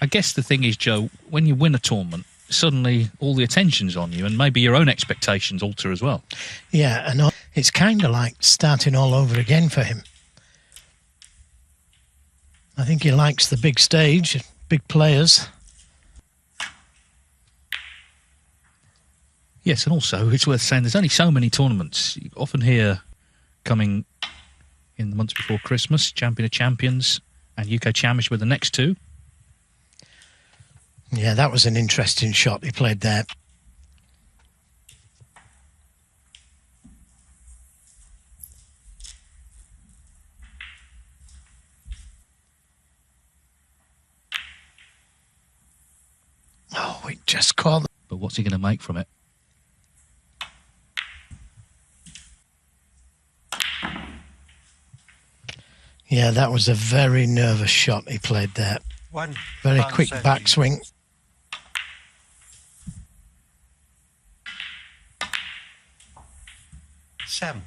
I guess the thing is, Joe, when you win a tournament, suddenly all the attention's on you, and maybe your own expectations alter as well. Yeah, and it's kind of like starting all over again for him. I think he likes the big stage, big players. Yes, and also it's worth saying there's only so many tournaments. You often hear coming in the months before Christmas, Champion of Champions and UK Championship were the next two. Yeah, that was an interesting shot he played there. Oh, we just caught. But what's he going to make from it? Yeah, that was a very nervous shot he played there. Very quick backswing. Seven.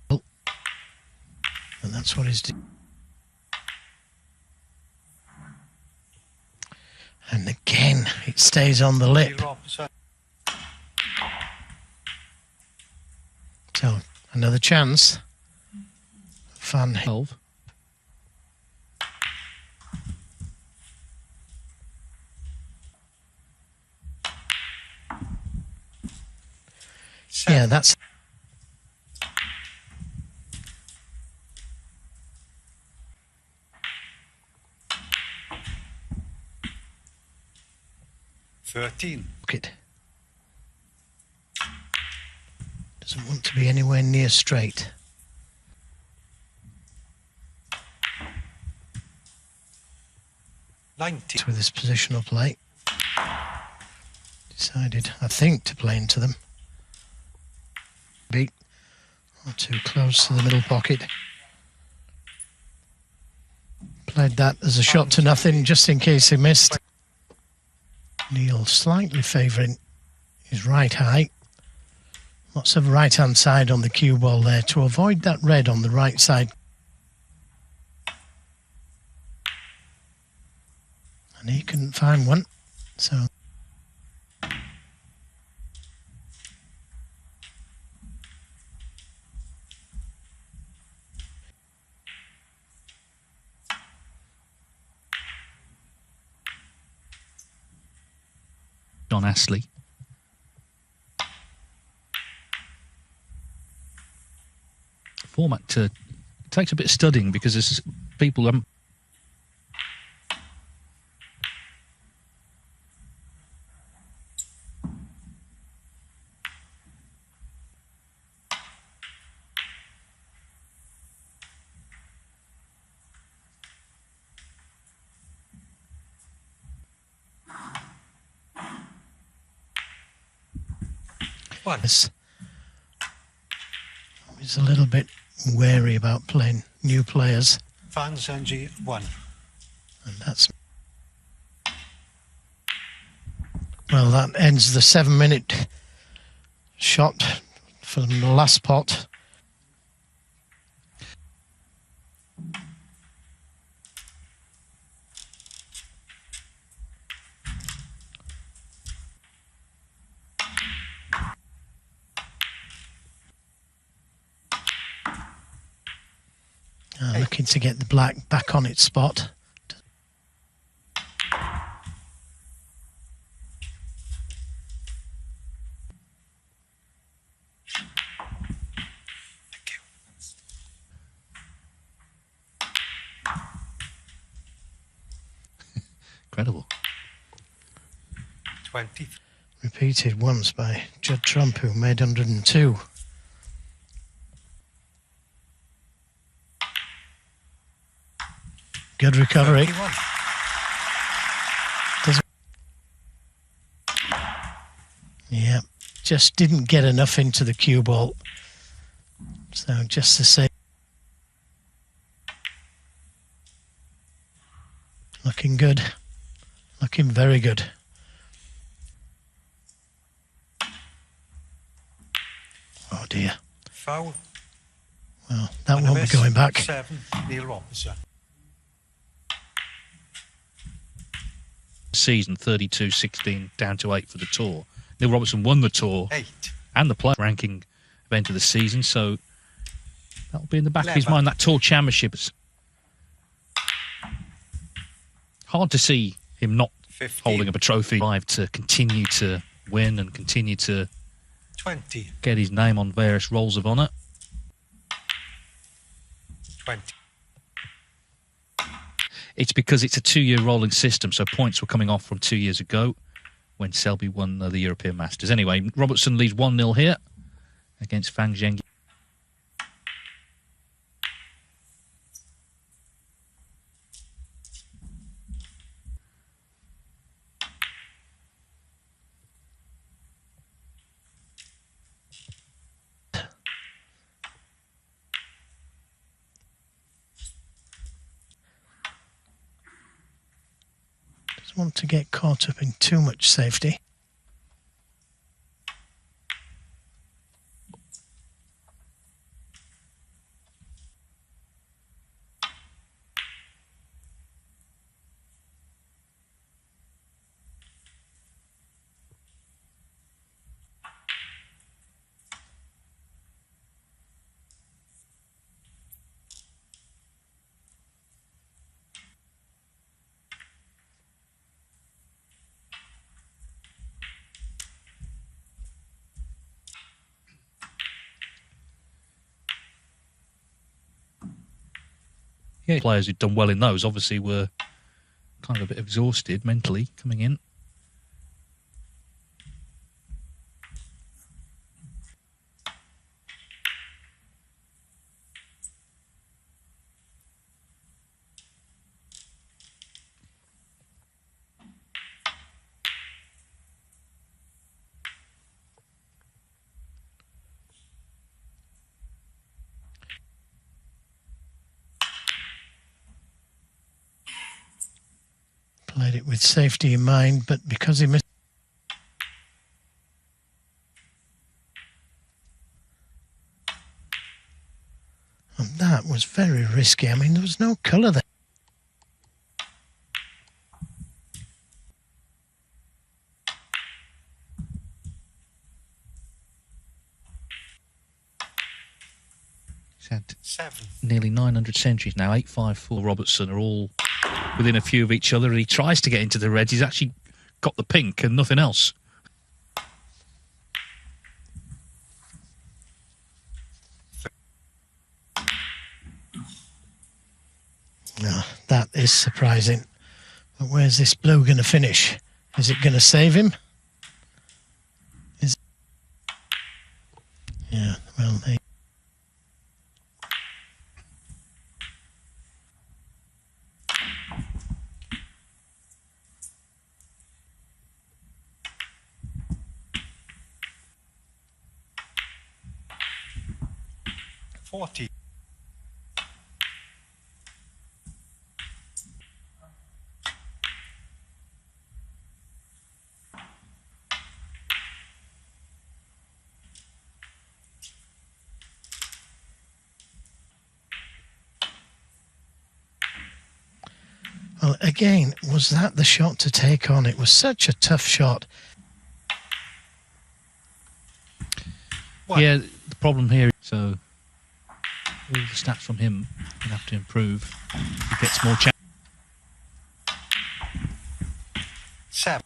And that's what he's doing. And again, it stays on the lip. So, another chance. Fun. 12. Yeah, that's... $13. It doesn't want to be anywhere near straight. $19. With his positional play. Decided, I think, to play into them. Beat. Or too close to the middle pocket. Played that as a shot to nothing, just in case he missed. Neil slightly favouring his right high. Lots of right-hand side on the cue ball there to avoid that red on the right side. And he couldn't find one, so... John Astley. Format takes a bit of studying because there's people He's a little bit wary about playing new players. Zhengyi 1. And that's... Well, that ends the 7-minute shot from the last pot. Looking to get the black back on its spot. Incredible. 20. Repeated once by Judd Trump, who made 102. Good recovery. Yeah, just didn't get enough into the cue ball. So just to say, looking good, looking very good. Oh dear. Foul. Well, that won't be going back. 7. Neil Robertson. season, 32-16, down to 8 for the tour. Neil Robertson won the tour 8. and the player ranking event of the season, so that'll be in the back of his 11. mind, that tour championship. It's hard to see him not 15. holding up a trophy, to continue to win and continue to 20. get his name on various rolls of honour. 20. It's because it's a 2-year rolling system, so points were coming off from 2 years ago when Selby won the European Masters. Anyway, Robertson leads 1-0 here against Fang Zhengyi. Want to get caught up in too much safety. Yeah, players who'd done well in those obviously were kind of a bit exhausted mentally coming in. Played it with safety in mind, but because he missed. And that was very risky. I mean, there was no colour there. He's had 7. nearly 900 centuries now. 8-5-4 Robertson are all within a few of each other, and he tries to get into the reds. He's actually got the pink and nothing else. No, that is surprising. But where's this blue going to finish? Is it going to save him? Yeah, well, they... $40. Well, again, was that the shot to take on? It was such a tough shot. Yeah, the problem here, so all the stats from him will have to improve. He gets more chance. 7.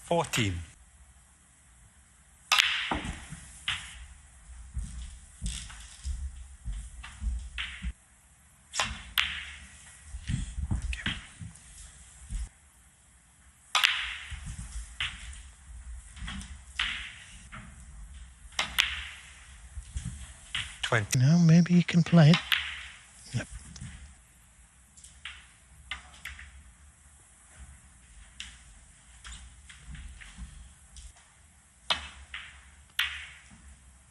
14. 20. Now maybe you can play it. Yep.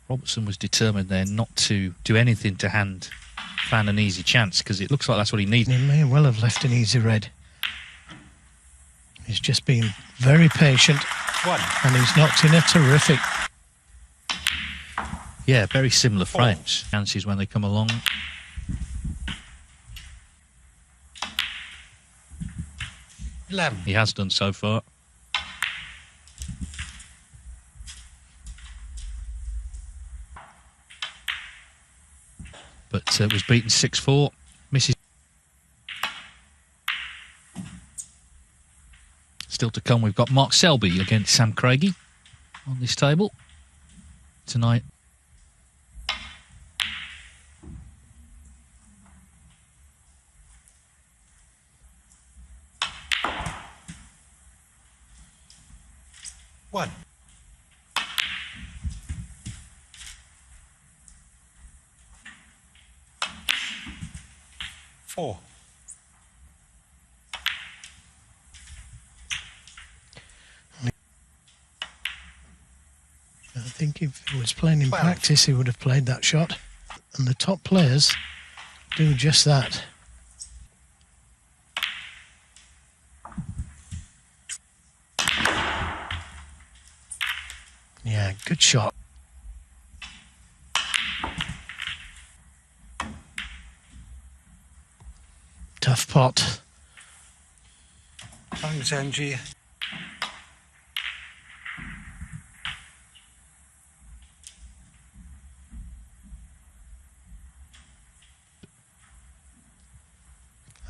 Robertson was determined there not to do anything to hand Fan an easy chance, because it looks like that's what he needs. He may well have left an easy red. He's just been very patient. 1. And he's knocked in a terrific. Yeah, very similar 4. frames. Chances when they come along. 11. He has done so far. But was beaten 6-4. Misses. Still to come, we've got Mark Selby against Sam Craigie on this table tonight. One. Four. I think if he was playing in 12. practice, he would have played that shot. And the top players do just that. Yeah, good shot. Tough pot. Thanks, Zhengyi.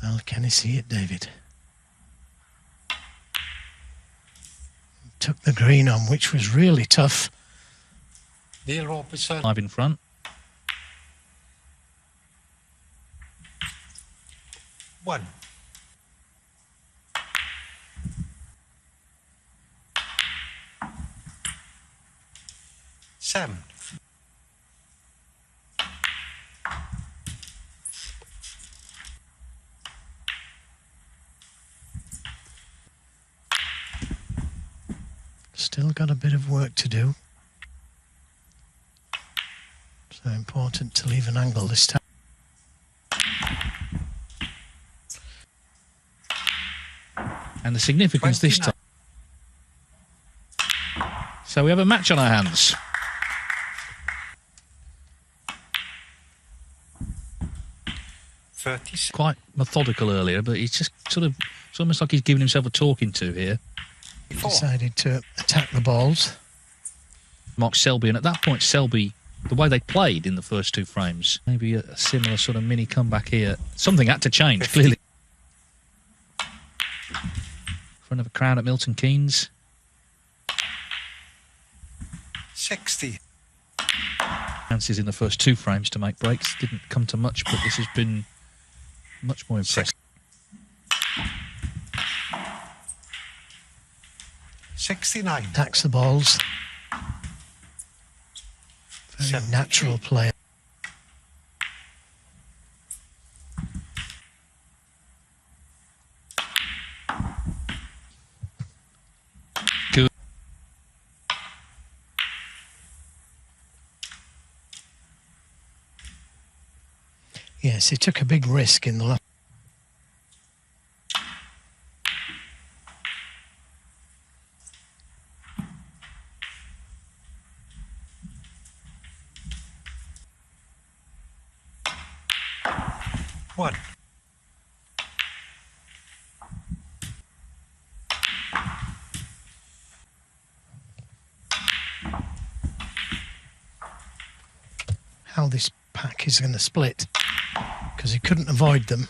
Well, can you see it, David? Took the green on, which was really tough. Neil Robertson. 5 in front. One. Seven. Still got a bit of work to do. So important to leave an angle this time. And the significance this time. 29. So we have a match on our hands. Quite methodical earlier, but he's just sort of, it's almost like he's giving himself a talking to here. Decided to attack the balls. Mark Selby, and at that point Selby, the way they played in the first two frames, maybe a similar sort of mini comeback here. Something had to change, clearly. Front of a crowd at Milton Keynes. 60. Chances in the first two frames to make breaks. Didn't come to much, but this has been much more impressive. 69. Attacks the balls. Very 73. natural player. Good. Yes, he took a big risk in the last. One. How this pack is going to split, because he couldn't avoid them.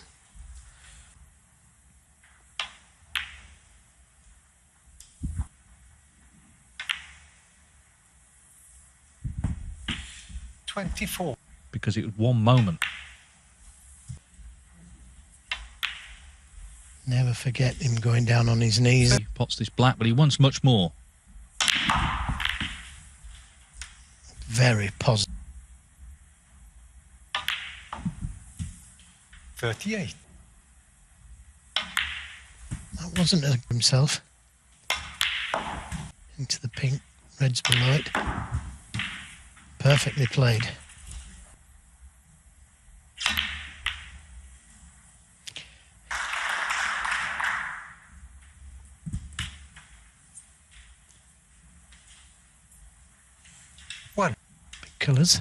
$24. Because it was one moment. Never forget him going down on his knees. He pots this black, but he wants much more. Very positive. 38. That wasn't himself. Into the pink, reds below it. Perfectly played. One. Big colours.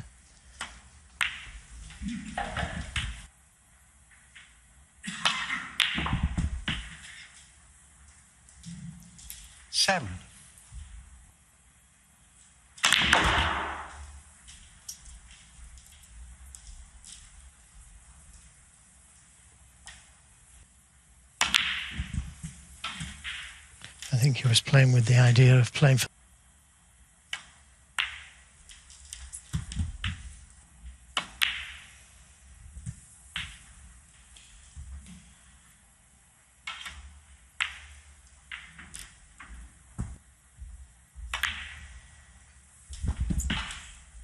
7. I think he was playing with the idea of playing for...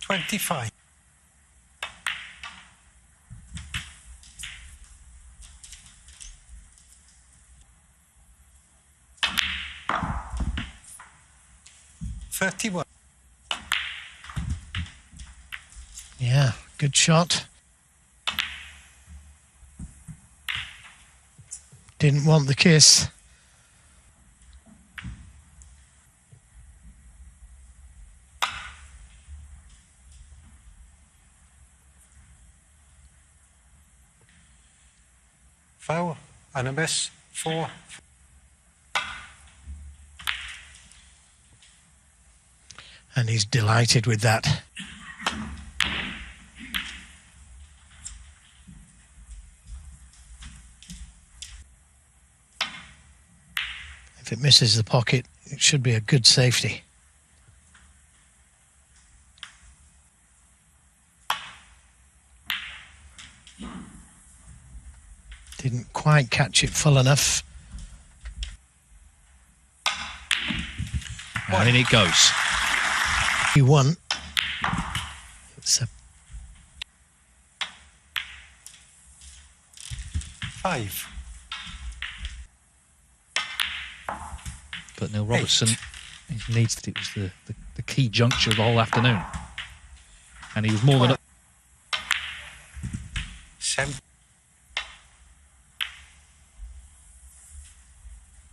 $25. $31. Yeah, good shot. Didn't want the kiss. Foul and a miss. 4. And he's delighted with that. If it misses the pocket, it should be a good safety. Didn't quite catch it full enough. And in it goes. He won. It's a 5. But Neil Robertson, he needs it. It was the key juncture of the whole afternoon. And he was more than... 7.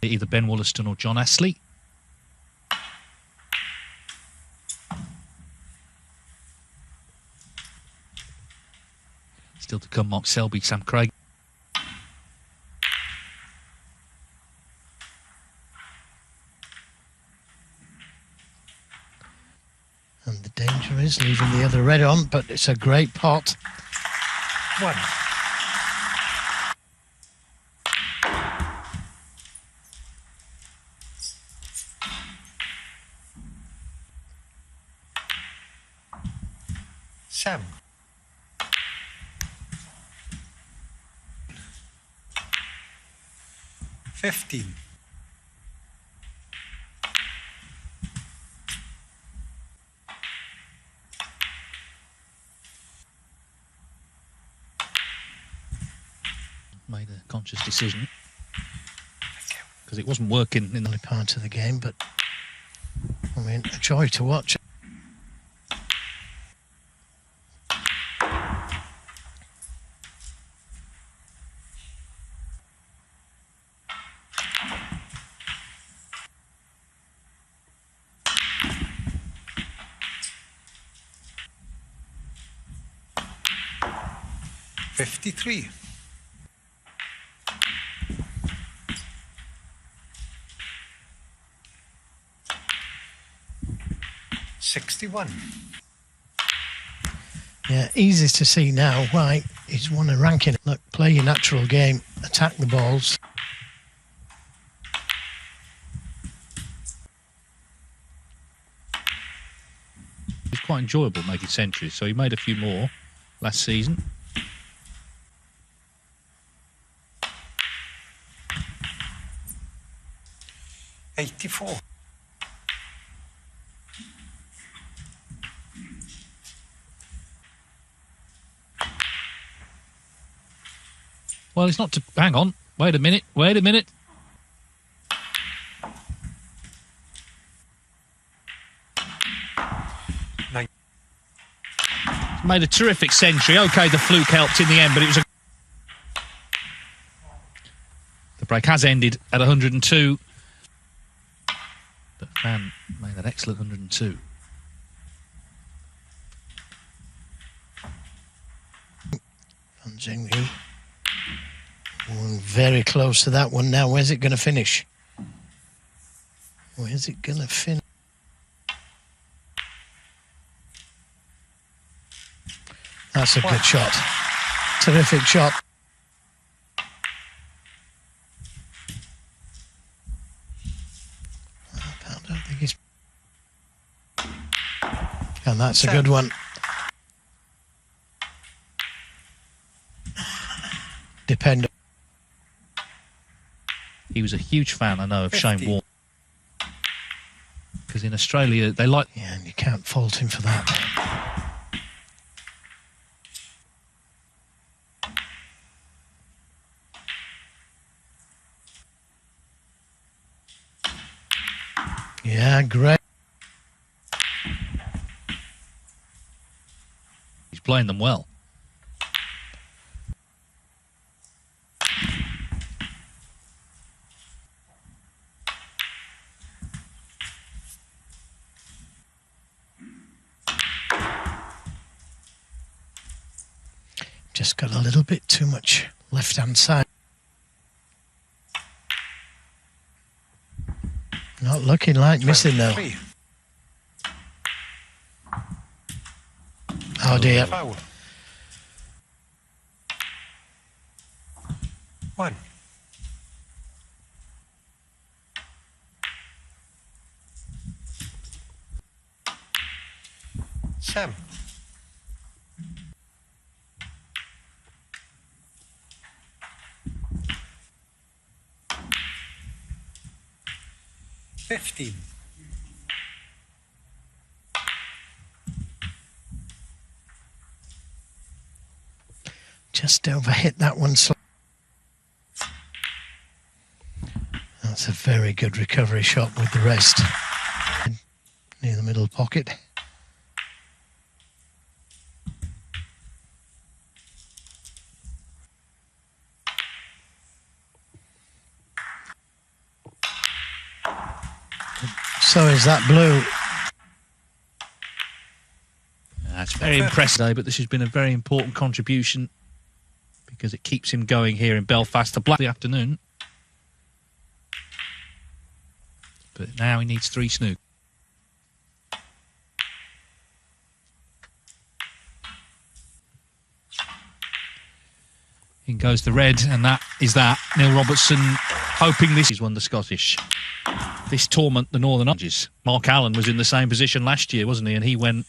Either Ben Wollaston or John Astley. Still to come, Mark Selby, Sam Craig. And the danger is leaving the other red on, but it's a great pot. 1. $7. $15. Made a conscious decision because it wasn't working in the Only part of the game, but I mean, a joy to watch. $53. $61. Yeah, easy to see now why he's won a ranking. Look, play your natural game, attack the balls. It's quite enjoyable making centuries, so he made a few more last season. $84. Well, it's not to... Hang on. Wait a minute. Wait a minute. Made a terrific century. OK, the fluke helped in the end, but it was a... The break has ended at 102. But Fan made that excellent 102. And Zhengyi. Very close to that one now. Where's it going to finish? Where's Where's it going to finish? That's a good shot. Terrific shot. I don't think he's... And that's a good one. Depend. He was a huge fan, I know, of Shane Warne. Because in Australia, they like... Yeah, and you can't fault him for that. Yeah, great. He's playing them well. Just got a little bit too much left-hand side. Not looking like missing though. Oh dear. Foul. 1. Sam. $15. Just overhit that one. That's a very good recovery shot with the rest. Near the middle pocket. So is that blue. That's very impressive today, but this has been a very important contribution because it keeps him going here in Belfast to black the afternoon. But now he needs 3 snooker. In goes the red, and that is that. Neil Robertson hoping this is won the Scottish. This tournament, the Northern Arches. Mark Allen was in the same position last year, wasn't he? And he went